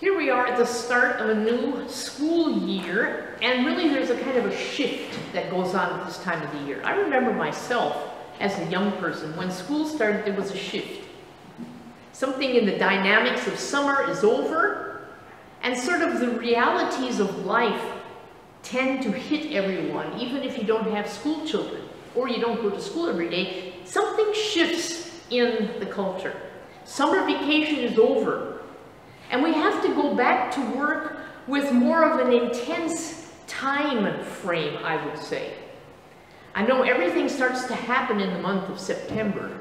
Here we are at the start of a new school year, and really there's a kind of a shift that goes on at this time of the year. I remember myself as a young person, when school started, there was a shift. Something in the dynamics of summer is over, and sort of the realities of life tend to hit everyone, even if you don't have school children, or you don't go to school every day. Something shifts in the culture. Summer vacation is over. And we have to go back to work with more of an intense time frame, I would say. I know everything starts to happen in the month of September.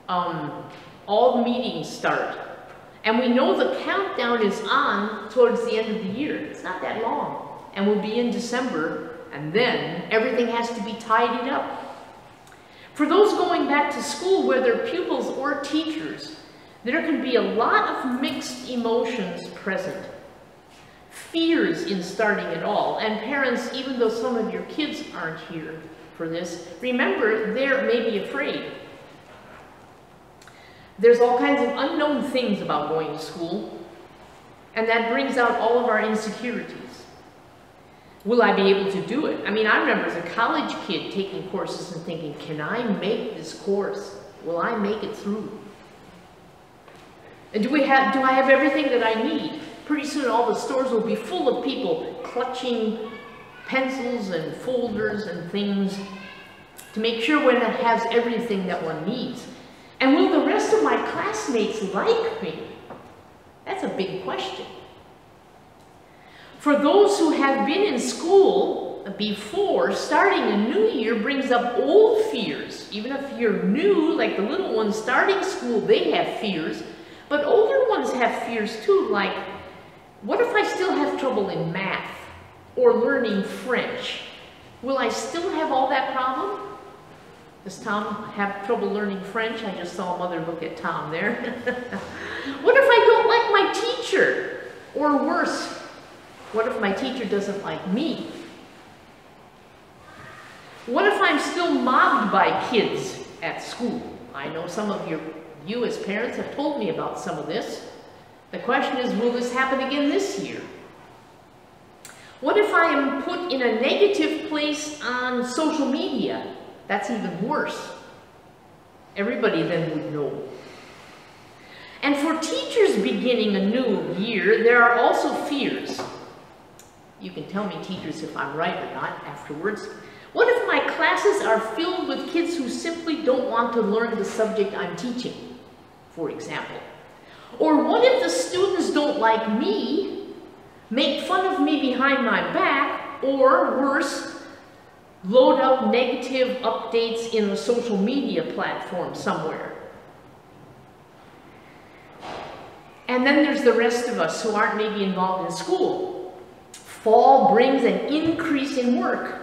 All the meetings start. And we know the countdown is on towards the end of the year. It's not that long. And we'll be in December, and then everything has to be tidied up. For those going back to school, whether pupils or teachers, there can be a lot of mixed emotions present. Fears in starting it all. And parents, even though some of your kids aren't here for this, remember they may be afraid. There's all kinds of unknown things about going to school, and that brings out all of our insecurities. Will I be able to do it? I mean, I remember as a college kid taking courses and thinking, can I make this course? Will I make it through? And do I have everything that I need? Pretty soon all the stores will be full of people clutching pencils and folders and things to make sure one has everything that one needs. And will the rest of my classmates like me? That's a big question. For those who have been in school before, starting a new year brings up old fears. Even if you're new, like the little ones starting school, they have fears. But older ones have fears too, like, what if I still have trouble in math or learning French? Will I still have all that problem? Does Tom have trouble learning French? I just saw Mother look at Tom there. What if I don't like my teacher? Or worse, what if my teacher doesn't like me? What if I'm still mobbed by kids at school? I know some of you as parents have told me about some of this. The question is, will this happen again this year? What if I am put in a negative place on social media? That's even worse. Everybody then would know. And for teachers beginning a new year, there are also fears. You can tell me, teachers, if I'm right or not afterwards. What if my classes are filled with kids who simply don't want to learn the subject I'm teaching, for example? Or what if the students don't like me, make fun of me behind my back, or worse, load up negative updates in a social media platform somewhere? And then there's the rest of us who aren't maybe involved in school. Fall brings an increase in work.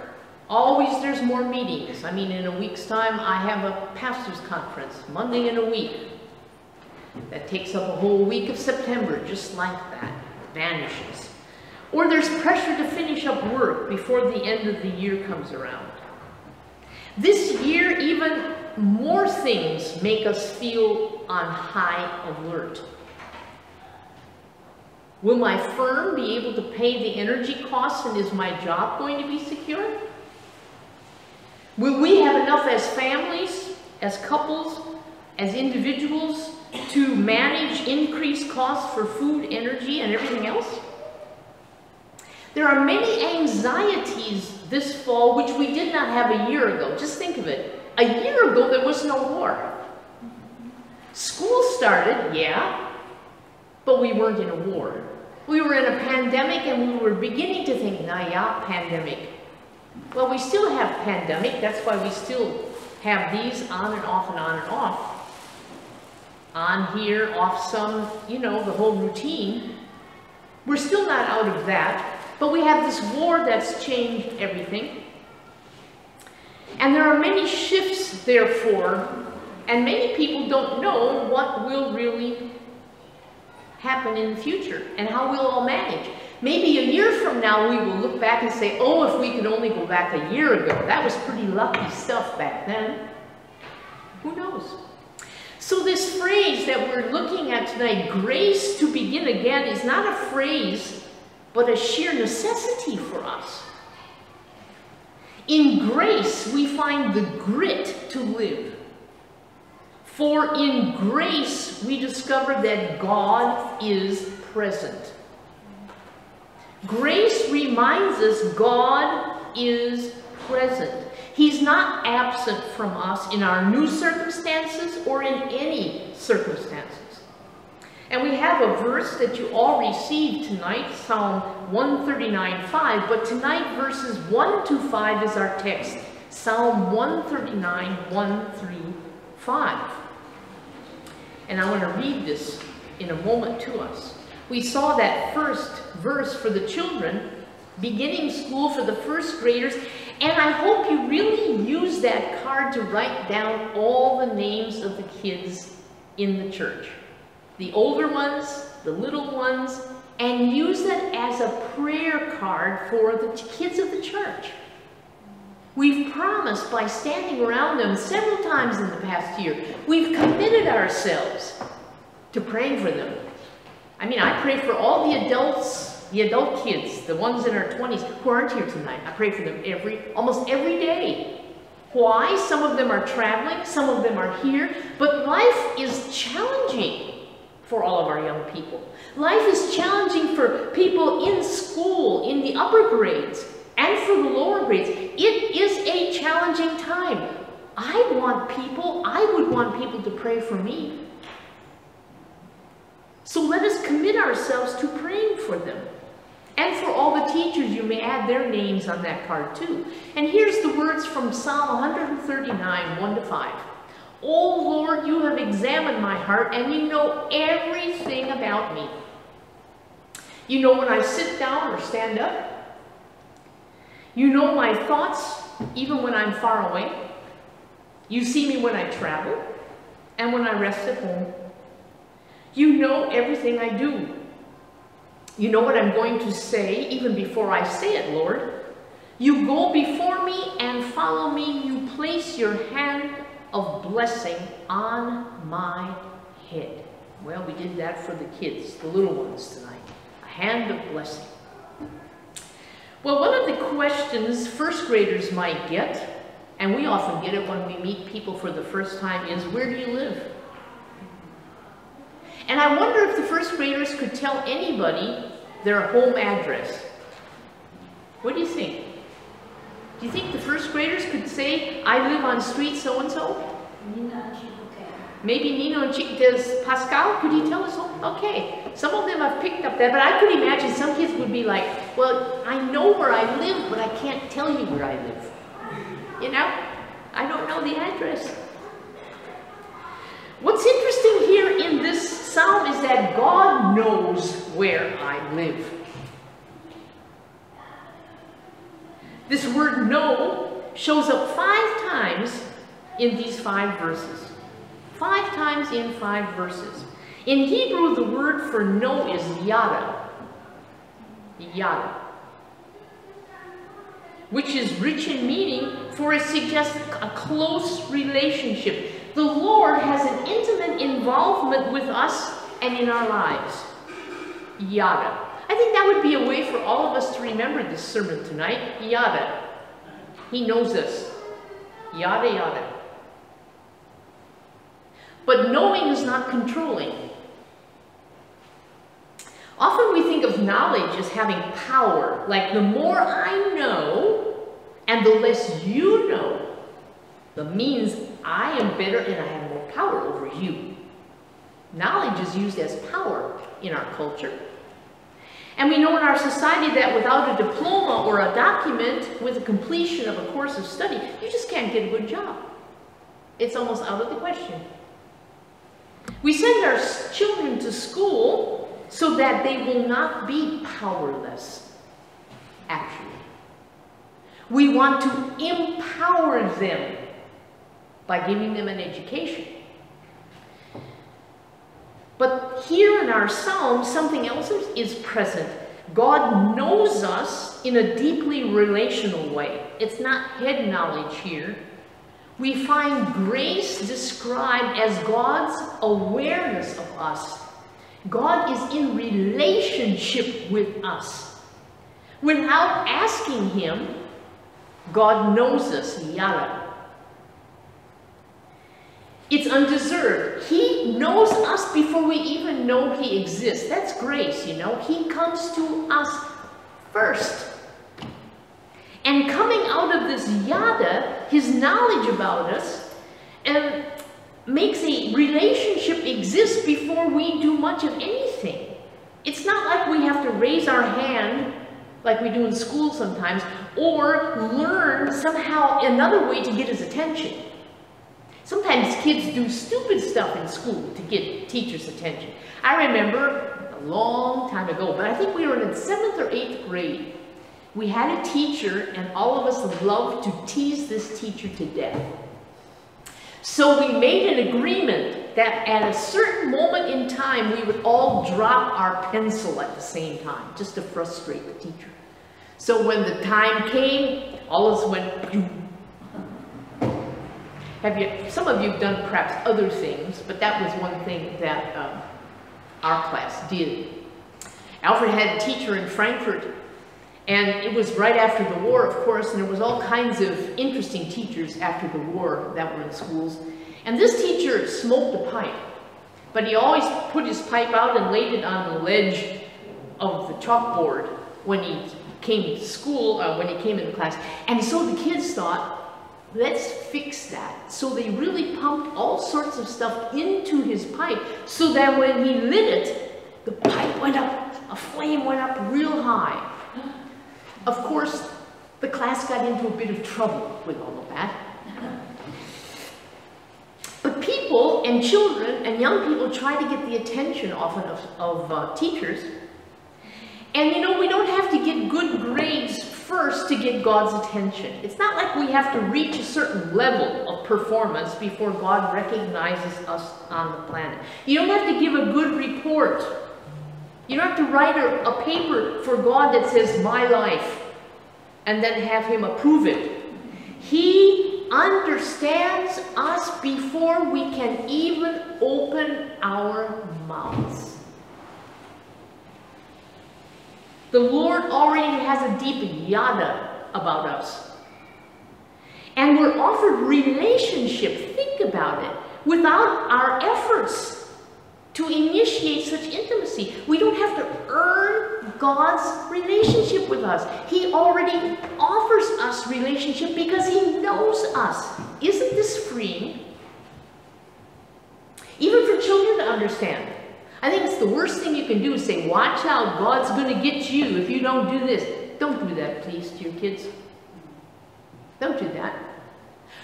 Always there's more meetings. I mean, in a week's time, I have a pastor's conference, Monday in a week. That takes up a whole week of September, just like that, vanishes. Or there's pressure to finish up work before the end of the year comes around. This year, even more things make us feel on high alert. Will my firm be able to pay the energy costs, and is my job going to be secure? Will we have enough as families, as couples, as individuals to manage increased costs for food, energy, and everything else? There are many anxieties this fall which we did not have a year ago. Just think of it. A year ago, there was no war. School started, yeah, but we weren't in a war. We were in a pandemic, and we were beginning to think, nah, yeah, pandemic. Well, we still have pandemic. That's why we still have these on and off and on and off. On here, off some, you know, the whole routine. We're still not out of that, but we have this war that's changed everything. And there are many shifts, therefore, and many people don't know what will really happen in the future and how we'll all manage. Maybe a year from now, we will look back and say, oh, if we could only go back a year ago, that was pretty lucky stuff back then. Who knows? So this phrase that we're looking at tonight, grace to begin again, is not a phrase, but a sheer necessity for us. In grace, we find the grit to live. For in grace, we discover that God is present. Grace reminds us God is present. He's not absent from us in our new circumstances or in any circumstances. And we have a verse that you all received tonight, Psalm 139:5, but tonight verses 1 to 5 is our text. Psalm 139, 1 through 5. And I want to read this in a moment to us. We saw that first verse for the children, beginning school for the first graders, and I hope you really use that card to write down all the names of the kids in the church. The older ones, the little ones, and use that as a prayer card for the kids of the church. We've promised by standing around them several times in the past year, we've committed ourselves to praying for them. I mean, I pray for all the adults, the adult kids, the ones in our 20s who aren't here tonight. I pray for them almost every day. Why? Some of them are traveling, some of them are here, but life is challenging for all of our young people. Life is challenging for people in school, in the upper grades, and for the lower grades. It is a challenging time. I would want people to pray for me. So let us commit ourselves to praying for them. And for all the teachers, you may add their names on that card too. And here's the words from Psalm 139, 1 to 5. O Lord, you have examined my heart, and you know everything about me. You know when I sit down or stand up. You know my thoughts, even when I'm far away. You see me when I travel, and when I rest at home. You know everything I do. You know what I'm going to say, even before I say it, Lord. You go before me and follow me. You place your hand of blessing on my head. Well, we did that for the kids, the little ones tonight. A hand of blessing. Well, one of the questions first graders might get, and we often get it when we meet people for the first time, is, where do you live? And I wonder if the first graders could tell anybody their home address. What do you think? Do you think the first graders could say, I live on street so-and-so? Maybe Nino and does Pascal, could he tell us? Okay, some of them have picked up that, but I could imagine some kids would be like, well, I know where I live, but I can't tell you where I live. You know, I don't know the address. What's interesting here in this psalm is that God knows where I live. This word know shows up 5 times in these 5 verses. 5 times in 5 verses. In Hebrew, the word for know is yada. Yada. Which is rich in meaning, for it suggests a close relationship. The Lord has an intimate involvement with us and in our lives. Yada. I think that would be a way for all of us to remember this sermon tonight. Yada. He knows us. Yada, yada. But knowing is not controlling. Often we think of knowledge as having power, like the more I know and the less you know, that means I am better and I have more power over you. Knowledge is used as power in our culture. And we know in our society that without a diploma or a document with the completion of a course of study, you just can't get a good job. It's almost out of the question. We send our children to school so that they will not be powerless, actually. We want to empower them by giving them an education. But here in our psalm, something else is present. God knows us in a deeply relational way. It's not head knowledge here. we find grace described as God's awareness of us. God is in relationship with us. Without asking Him, God knows us, yada. It's undeserved. He knows us before we even know He exists. That's grace, you know. He comes to us first. And coming out of this yada, His knowledge about us, and makes a relationship exist before we do much of anything. It's not like we have to raise our hand, like we do in school sometimes, or learn somehow another way to get His attention. Sometimes kids do stupid stuff in school to get teachers' attention. I remember a long time ago, but I think we were in 7th or 8th grade. We had a teacher, and all of us loved to tease this teacher to death. So we made an agreement that at a certain moment in time, we would all drop our pencil at the same time, just to frustrate the teacher. So when the time came, all of us went, pew. Some of you have done perhaps other things, but that was one thing that our class did. Alfred had a teacher in Frankfurt, and it was right after the war, of course, and there was all kinds of interesting teachers after the war that were in schools. And this teacher smoked a pipe, but he always put his pipe out and laid it on the ledge of the chalkboard when he came to school, when he came into class. And so the kids thought, let's fix that. So they really pumped all sorts of stuff into his pipe so that when he lit it, the pipe went up, a flame went up real high. Of course, the class got into a bit of trouble with all of that. But people and children and young people try to get the attention often of teachers. And you know, we don't have to get good grades first to get God's attention. It's not like we have to reach a certain level of performance before God recognizes us on the planet. You don't have to give a good report. You don't have to write a paper for God that says, my life, and then have Him approve it. He understands us before we can even open our mouths. The Lord already has a deep yada about us. And we're offered relationship, think about it, without our efforts to initiate such intimacy. We don't have to earn God's relationship with us. He already offers us relationship because He knows us. Isn't this freeing? Even for children to understand. I think it's the worst thing you can do is say, watch out, God's going to get you if you don't do this. Don't do that, please, to your kids. Don't do that.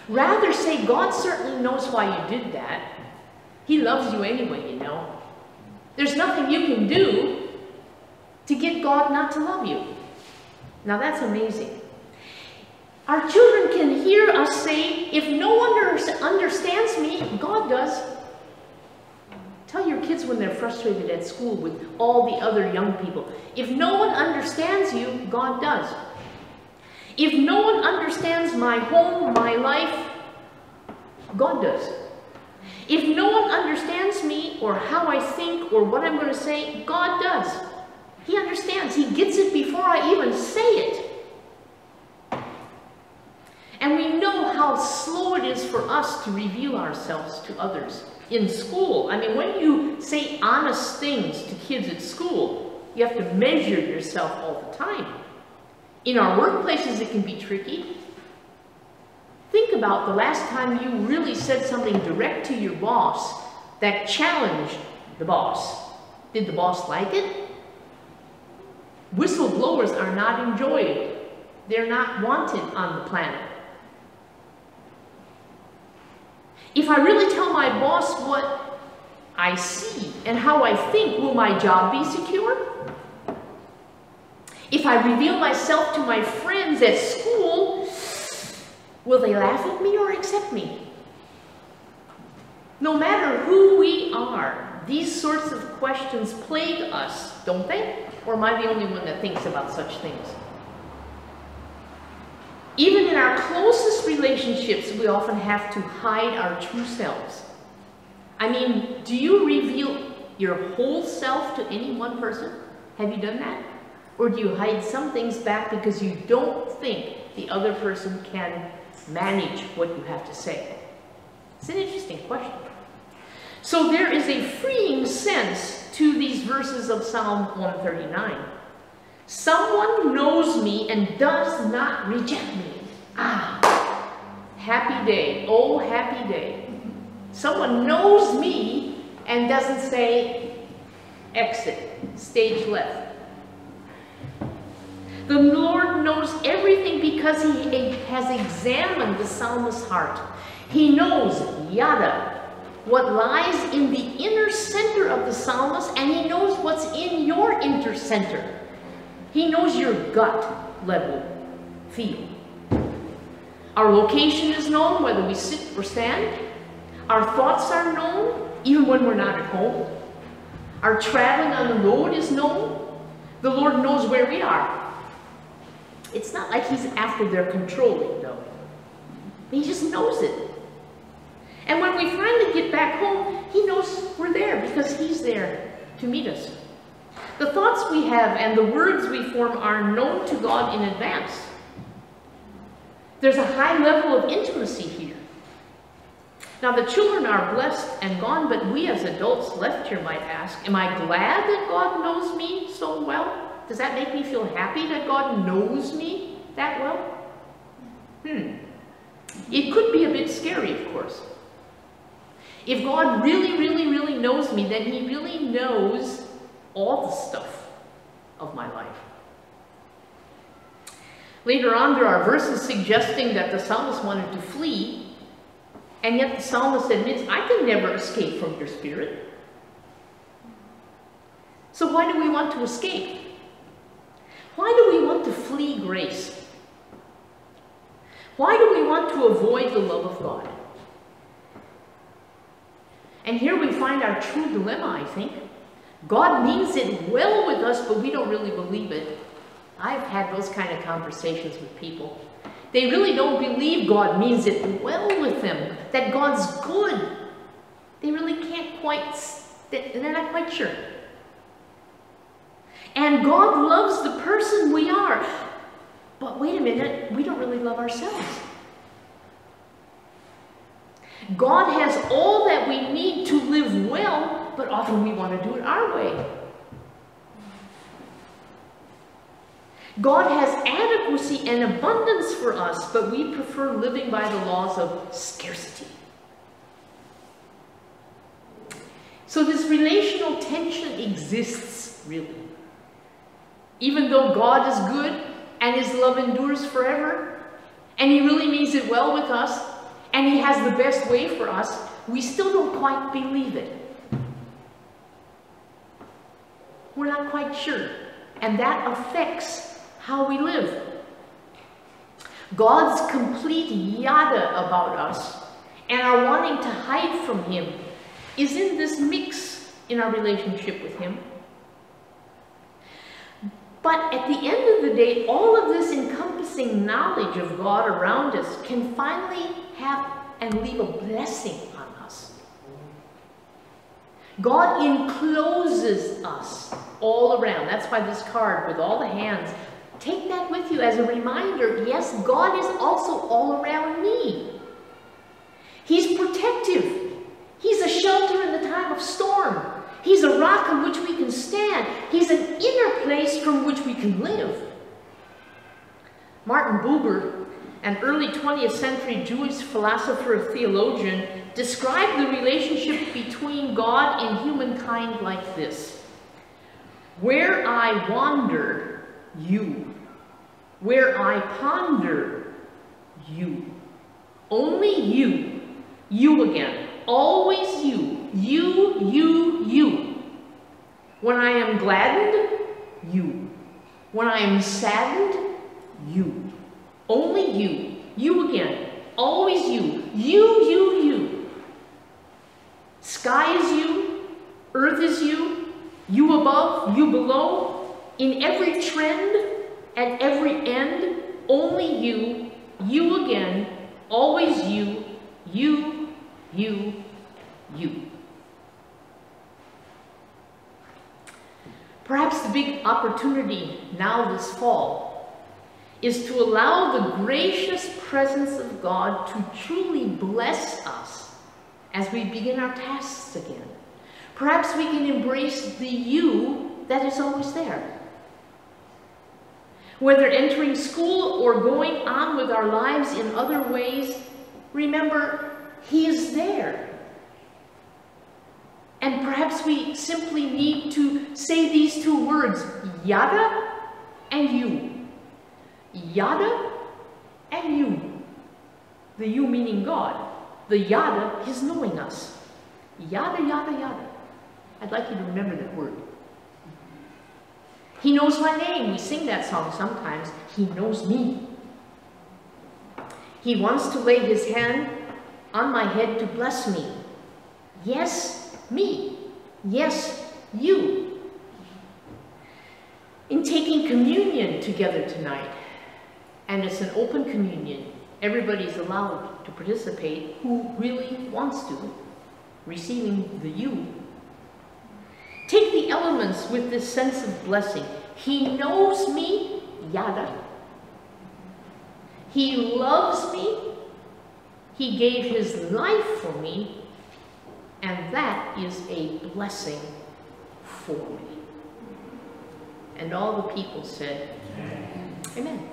Rather say, God certainly knows why you did that. He loves you anyway, you know. There's nothing you can do to get God not to love you. Now that's amazing. Our children can hear us say, if no one understands me, God does. Tell your kids when they're frustrated at school with all the other young people, if no one understands you, God does. If no one understands my home, my life, God does. If no one understands me or how I think or what I'm going to say, God does. He understands. He gets it before I even say it. And we know how slow it is for us to reveal ourselves to others. In school, I mean, when you say honest things to kids at school, you have to measure yourself all the time. In our workplaces, it can be tricky. Think about the last time you really said something direct to your boss that challenged the boss. Did the boss like it? Whistleblowers are not enjoyed. They're not wanted on the planet. If I really tell my boss what I see and how I think, will my job be secure? If I reveal myself to my friends at school, will they laugh at me or accept me? No matter who we are, these sorts of questions plague us, don't they? Or am I the only one that thinks about such things? Even in our closest relationships, we often have to hide our true selves. I mean, do you reveal your whole self to any one person? Have you done that? Or do you hide some things back because you don't think the other person can manage what you have to say? It's an interesting question. So there is a freeing sense to these verses of Psalm 139. Someone knows me and does not reject me. Ah, happy day. Oh, happy day. Someone knows me and doesn't say, exit, stage left. The Lord knows everything because he has examined the psalmist's heart. He knows, yada, what lies in the inner center of the psalmist, and he knows what's in your inner center. He knows your gut level feel. Our location is known, whether we sit or stand. Our thoughts are known, even when we're not at home. Our traveling on the road is known. The Lord knows where we are. It's not like he's after their controlling, though. He just knows it. And when we finally get back home, he knows we're there because he's there to meet us. The thoughts we have and the words we form are known to God in advance. There's a high level of intimacy here. Now, the children are blessed and gone, but we as adults left here might ask, am I glad that God knows me so well? Does that make me feel happy that God knows me that well? It could be a bit scary, of course. If God really, really, really knows me, then he really knows all the stuff of my life. Later on, there are verses suggesting that the psalmist wanted to flee, and yet the psalmist admits, I can never escape from your spirit. So why do we want to escape? Why do we want to flee grace? Why do we want to avoid the love of God? And here we find our true dilemma, I think. God means it well with us, but we don't really believe it. I've had those kind of conversations with people. They really don't believe God means it well with them, that God's good. They really can't quite, they're not quite sure. And God loves the person we are. But wait a minute, we don't really love ourselves. God has all that we need to live well, but often we want to do it our way. God has adequacy and abundance for us, but we prefer living by the laws of scarcity. So this relational tension exists, really. Even though God is good and his love endures forever, and he really means it well with us, and he has the best way for us, we still don't quite believe it. We're not quite sure. And that affects how we live. God's complete yada about us and our wanting to hide from him is in this mix in our relationship with him. But at the end of the day, all of this encompassing knowledge of God around us can finally have and leave a blessing on us. God encloses us all around. That's why this card with all the hands, take that with you as a reminder. Yes, God is also all around me. He's protective. He's a shelter in the time of storm. He's a rock on which we can stand. He's an inner place from which we can live. Martin Buber, an early 20th century Jewish philosopher and theologian, described the relationship between God and humankind like this. Where I wander, you. Where I ponder, you. Only you. You again. Always you. You, you, you. When I am gladdened, you. When I am saddened, you. Only you. You again. Always you. You, you, you. Sky is you. Earth is you. You above, you below. In every trend, at every end, only you, you again, always you, you, you, you. Perhaps the big opportunity now this fall is to allow the gracious presence of God to truly bless us as we begin our tasks again. Perhaps we can embrace the you that is always there. Whether entering school or going on with our lives in other ways, remember, he is there. And perhaps we simply need to say these two words, yada and you. Yada and you. The you meaning God. The yada, his knowing us. Yada, yada, yada. I'd like you to remember that word. He knows my name. We sing that song sometimes. He knows me. He wants to lay his hand on my head to bless me. Yes, me. Yes, you. In taking communion together tonight, and it's an open communion, everybody's allowed to participate who really wants to, receiving the you. Take the elements with this sense of blessing. He knows me, yada. He loves me. He gave his life for me. And that is a blessing for me. And all the people said, amen. Amen.